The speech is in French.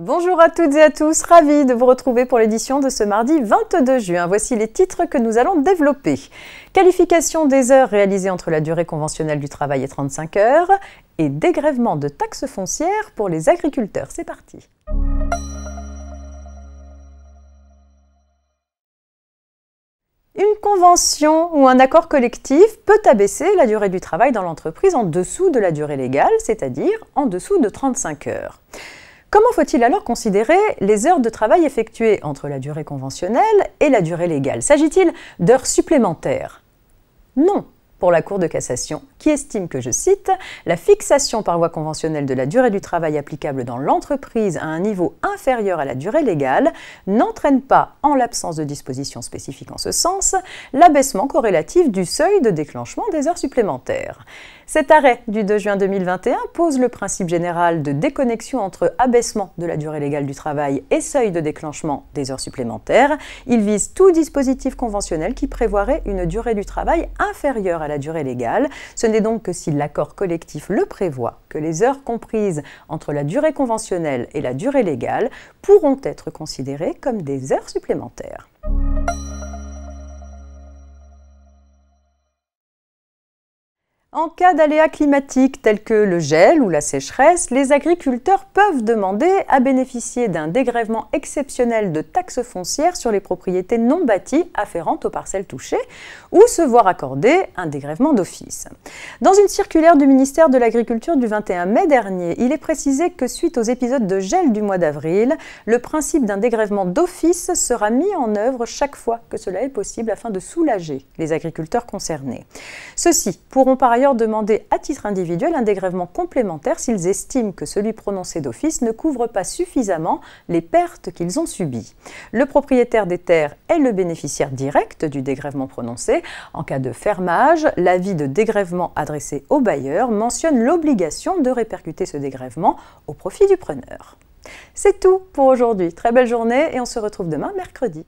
Bonjour à toutes et à tous, ravie de vous retrouver pour l'édition de ce mardi 22 juin. Voici les titres que nous allons développer. Qualification des heures réalisées entre la durée conventionnelle du travail et 35 heures et dégrèvement de taxes foncières pour les agriculteurs. C'est parti. Une convention ou un accord collectif peut abaisser la durée du travail dans l'entreprise en dessous de la durée légale, c'est-à-dire en dessous de 35 heures. Comment faut-il alors considérer les heures de travail effectuées entre la durée conventionnelle et la durée légale? S'agit-il d'heures supplémentaires? Non, pour la Cour de cassation, qui estime que, je cite, « la fixation par voie conventionnelle de la durée du travail applicable dans l'entreprise à un niveau inférieur à la durée légale n'entraîne pas, en l'absence de dispositions spécifiques en ce sens, l'abaissement corrélatif du seuil de déclenchement des heures supplémentaires ». Cet arrêt du 2 juin 2021 pose le principe général de déconnexion entre abaissement de la durée légale du travail et seuil de déclenchement des heures supplémentaires. Il vise tout dispositif conventionnel qui prévoirait une durée du travail inférieure à la durée légale. Ce n'est donc que si l'accord collectif le prévoit que les heures comprises entre la durée conventionnelle et la durée légale pourront être considérées comme des heures supplémentaires. En cas d'aléas climatiques tels que le gel ou la sécheresse, les agriculteurs peuvent demander à bénéficier d'un dégrèvement exceptionnel de taxes foncières sur les propriétés non bâties afférentes aux parcelles touchées ou se voir accorder un dégrèvement d'office. Dans une circulaire du ministère de l'Agriculture du 21 mai dernier, il est précisé que suite aux épisodes de gel du mois d'avril, le principe d'un dégrèvement d'office sera mis en œuvre chaque fois que cela est possible afin de soulager les agriculteurs concernés. Ceux-ci pourront par ailleurs demander à titre individuel un dégrèvement complémentaire s'ils estiment que celui prononcé d'office ne couvre pas suffisamment les pertes qu'ils ont subies. Le propriétaire des terres est le bénéficiaire direct du dégrèvement prononcé. En cas de fermage, l'avis de dégrèvement adressé au bailleur mentionne l'obligation de répercuter ce dégrèvement au profit du preneur. C'est tout pour aujourd'hui. Très belle journée et on se retrouve demain mercredi.